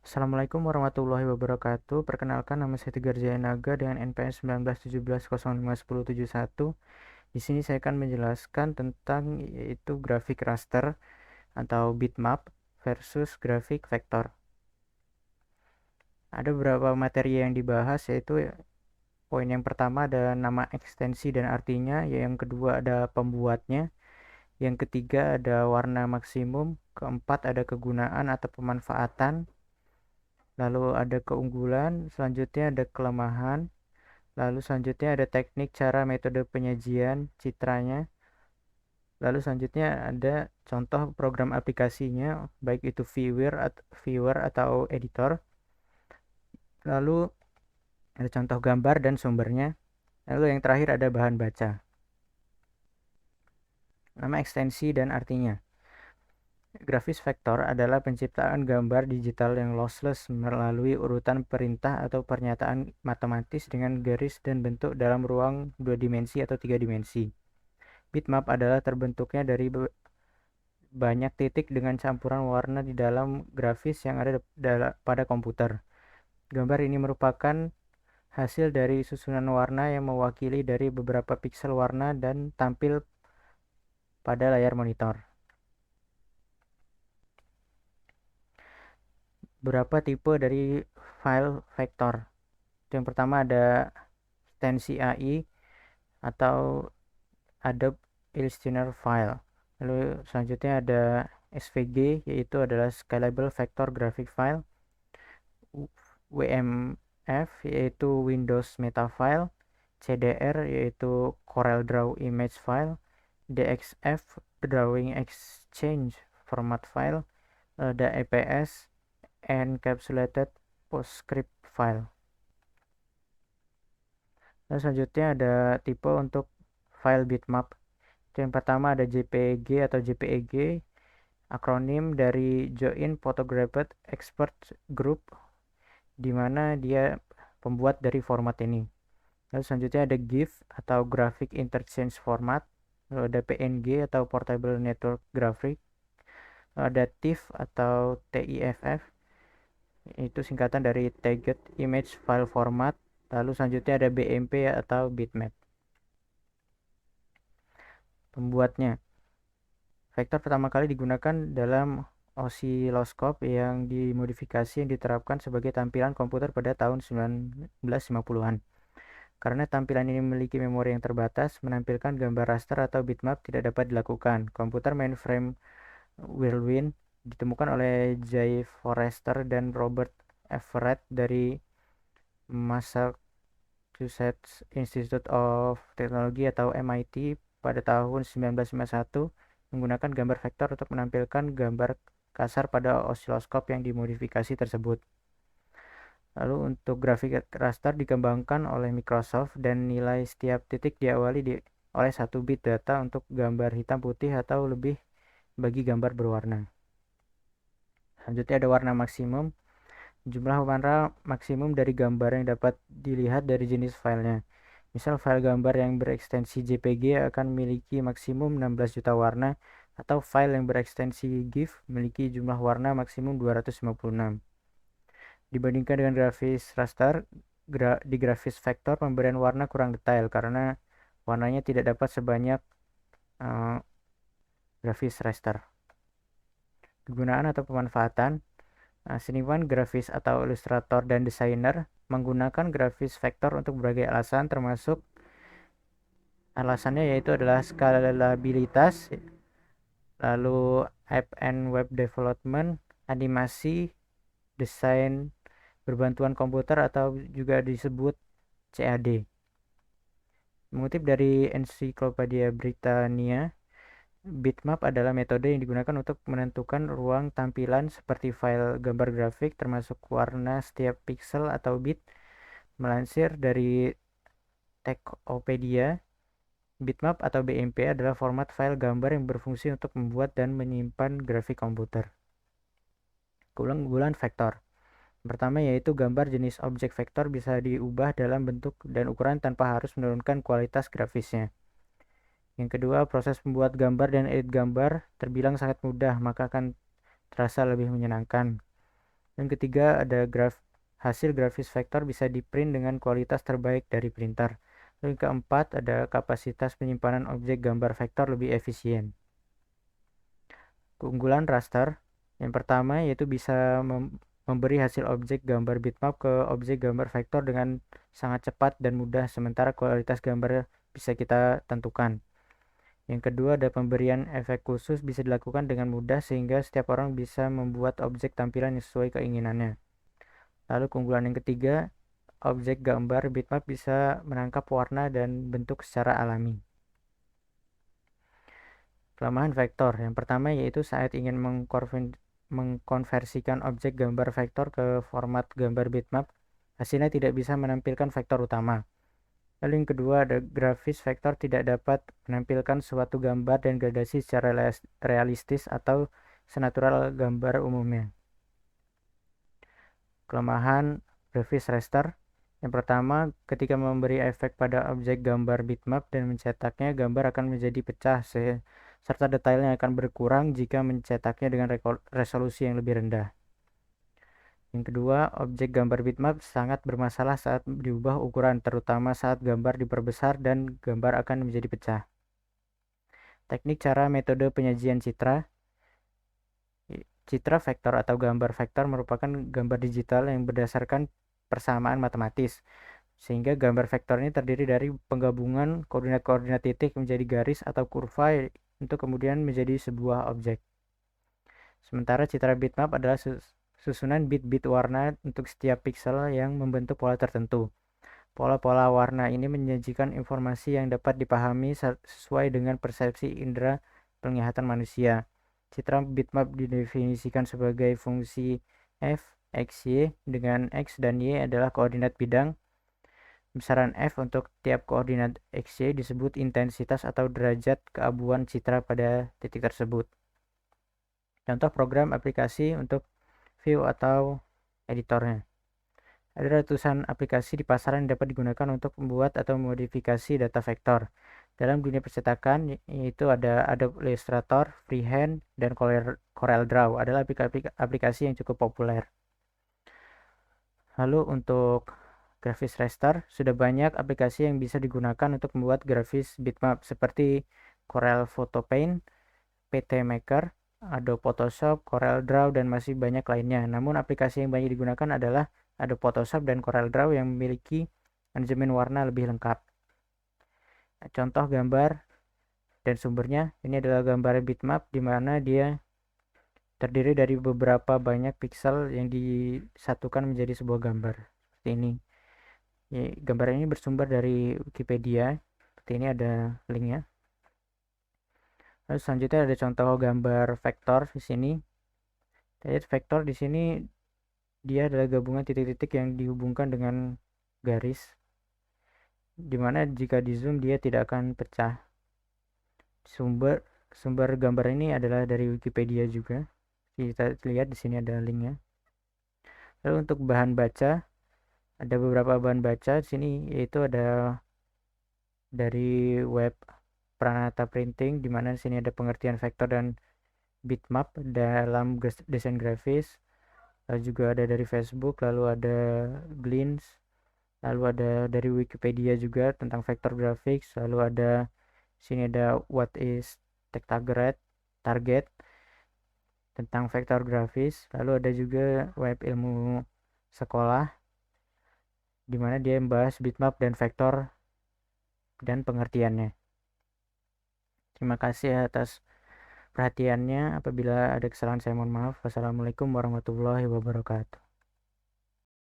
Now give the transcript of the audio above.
Assalamualaikum warahmatullahi wabarakatuh. Perkenalkan, nama saya Tegar Jayanaga dengan NPM 1917051071. Di sini saya akan menjelaskan tentang yaitu grafik raster atau bitmap versus grafik vektor. Ada beberapa materi yang dibahas, yaitu poin yang pertama ada nama ekstensi dan artinya, yang kedua ada pembuatnya, yang ketiga ada warna maksimum, keempat ada kegunaan atau pemanfaatan, lalu ada keunggulan, selanjutnya ada kelemahan, lalu selanjutnya ada teknik, cara, metode penyajian citranya, lalu selanjutnya ada contoh program aplikasinya, baik itu viewer atau editor, lalu ada contoh gambar dan sumbernya, lalu yang terakhir ada bahan baca. Nama ekstensi dan artinya. Grafis vektor adalah penciptaan gambar digital yang lossless melalui urutan perintah atau pernyataan matematis dengan garis dan bentuk dalam ruang 2 dimensi atau 3 dimensi. Bitmap adalah terbentuknya dari banyak titik dengan campuran warna di dalam grafis yang ada pada komputer. Gambar ini merupakan hasil dari susunan warna yang mewakili dari beberapa piksel warna dan tampil pada layar monitor. Berapa tipe dari file vektor? Yang pertama ada Stencil AI atau Adobe Illustrator File. Lalu selanjutnya ada SVG, yaitu adalah Scalable Vector Graphic File. WMF yaitu Windows Meta File. CDR yaitu Corel Draw Image File. DXF Drawing Exchange Format File. Ada EPS Encapsulated PostScript File. Lalu selanjutnya ada tipe untuk file bitmap. Yang pertama ada JPG atau JPEG, akronim dari Joint Photographed Expert Group, di mana dia pembuat dari format ini. Lalu selanjutnya ada GIF atau Graphic Interchange Format, lalu ada PNG atau Portable Network Graphic, lalu ada TIFF atau TIFF, itu singkatan dari Tagged Image File Format, lalu selanjutnya ada BMP atau bitmap. Pembuatnya, vektor pertama kali digunakan dalam osiloskop yang dimodifikasi yang diterapkan sebagai tampilan komputer pada tahun 1950-an. Karena tampilan ini memiliki memori yang terbatas, menampilkan gambar raster atau bitmap tidak dapat dilakukan. Komputer mainframe Whirlwind ditemukan oleh Jay Forrester dan Robert Everett dari Massachusetts Institute of Technology atau MIT pada tahun 1951, menggunakan gambar vektor untuk menampilkan gambar kasar pada osiloskop yang dimodifikasi tersebut. Lalu untuk grafik raster dikembangkan oleh Microsoft dan nilai setiap titik diawali oleh 1 bit data untuk gambar hitam putih atau lebih bagi gambar berwarna. Selanjutnya ada warna maksimum. Jumlah warna maksimum dari gambar yang dapat dilihat dari jenis filenya. Misal file gambar yang berekstensi JPG akan memiliki maksimum 16 juta warna, atau file yang berekstensi GIF memiliki jumlah warna maksimum 256. Dibandingkan dengan grafis raster, di grafis vektor pemberian warna kurang detail karena warnanya tidak dapat sebanyak grafis raster. Kegunaan atau pemanfaatan. Seniman grafis atau ilustrator dan desainer menggunakan grafis vektor untuk berbagai alasan, termasuk alasannya yaitu adalah skalabilitas, lalu app and web development, animasi, desain berbantuan komputer atau juga disebut CAD. Mengutip dari Ensiklopedia Britannia, bitmap adalah metode yang digunakan untuk menentukan ruang tampilan seperti file gambar grafik, termasuk warna setiap pixel atau bit. Melansir dari Techopedia, bitmap atau BMP adalah format file gambar yang berfungsi untuk membuat dan menyimpan grafik komputer. Keunggulan vektor. Pertama yaitu gambar jenis objek vektor bisa diubah dalam bentuk dan ukuran tanpa harus menurunkan kualitas grafisnya. Yang kedua, proses membuat gambar dan edit gambar terbilang sangat mudah, maka akan terasa lebih menyenangkan. Yang ketiga ada hasil grafis vektor bisa di-print dengan kualitas terbaik dari printer. Yang keempat ada kapasitas penyimpanan objek gambar vektor lebih efisien. Keunggulan raster yang pertama yaitu bisa memberi hasil objek gambar bitmap ke objek gambar vektor dengan sangat cepat dan mudah, sementara kualitas gambar bisa kita tentukan. Yang kedua ada pemberian efek khusus bisa dilakukan dengan mudah sehingga setiap orang bisa membuat objek tampilan yang sesuai keinginannya. Lalu keunggulan yang ketiga, objek gambar bitmap bisa menangkap warna dan bentuk secara alami. Kelemahan vektor yang pertama yaitu saat ingin mengkonversikan objek gambar vektor ke format gambar bitmap, hasilnya tidak bisa menampilkan vektor utama. Lalu yang kedua ada grafis vektor tidak dapat menampilkan suatu gambar dan gradasi secara realistis atau senatural gambar umumnya. Kelemahan grafis raster yang pertama, ketika memberi efek pada objek gambar bitmap dan mencetaknya, gambar akan menjadi pecah serta detailnya akan berkurang jika mencetaknya dengan resolusi yang lebih rendah. Yang kedua, objek gambar bitmap sangat bermasalah saat diubah ukuran, terutama saat gambar diperbesar dan gambar akan menjadi pecah. Teknik cara metode penyajian citra. Citra vektor atau gambar vektor merupakan gambar digital yang berdasarkan persamaan matematis, sehingga gambar vektor ini terdiri dari penggabungan koordinat-koordinat titik menjadi garis atau kurva untuk kemudian menjadi sebuah objek. Sementara citra bitmap adalah susunan bit-bit warna untuk setiap pixel yang membentuk pola tertentu. Pola-pola warna ini menyajikan informasi yang dapat dipahami sesuai dengan persepsi indera penglihatan manusia. Citra bitmap didefinisikan sebagai fungsi f, x, y, dengan x dan y adalah koordinat bidang. Besaran f untuk tiap koordinat x, y disebut intensitas atau derajat keabuan citra pada titik tersebut. Contoh program aplikasi untuk view atau editornya. Ada ratusan aplikasi di pasaran yang dapat digunakan untuk membuat atau modifikasi data vektor. Dalam dunia percetakan, yaitu ada Adobe Illustrator, Freehand, dan CorelDRAW adalah aplikasi yang cukup populer. Lalu untuk grafis raster, sudah banyak aplikasi yang bisa digunakan untuk membuat grafis bitmap seperti Corel Photo Paint, PT Maker, Adobe Photoshop, CorelDRAW, dan masih banyak lainnya. Namun aplikasi yang banyak digunakan adalah Adobe Photoshop dan CorelDRAW yang memiliki manajemen warna lebih lengkap. Contoh gambar dan sumbernya, ini adalah gambar bitmap di mana dia terdiri dari beberapa banyak pixel yang disatukan menjadi sebuah gambar. Seperti ini. Gambar ini bersumber dari Wikipedia. Seperti ini ada linknya. Lalu selanjutnya ada contoh gambar vektor di sini. Jadi vektor di sini dia adalah gabungan titik-titik yang dihubungkan dengan garis, dimana jika di zoom dia tidak akan pecah. Sumber gambar ini adalah dari Wikipedia juga. Kita lihat di sini ada linknya. Lalu untuk bahan baca, ada beberapa bahan baca di sini, yaitu ada dari web Pranata Printing, di mana di sini ada pengertian vektor dan bitmap dalam desain grafis. Lalu juga ada dari Facebook, lalu ada Glints, lalu ada dari Wikipedia juga tentang vector graphics, lalu ada sini ada what is target tentang vektor grafis, lalu ada juga web ilmu sekolah di mana dia membahas bitmap dan vektor dan pengertiannya. Terima kasih atas perhatiannya. Apabila ada kesalahan saya mohon maaf. Wassalamualaikum warahmatullahi wabarakatuh.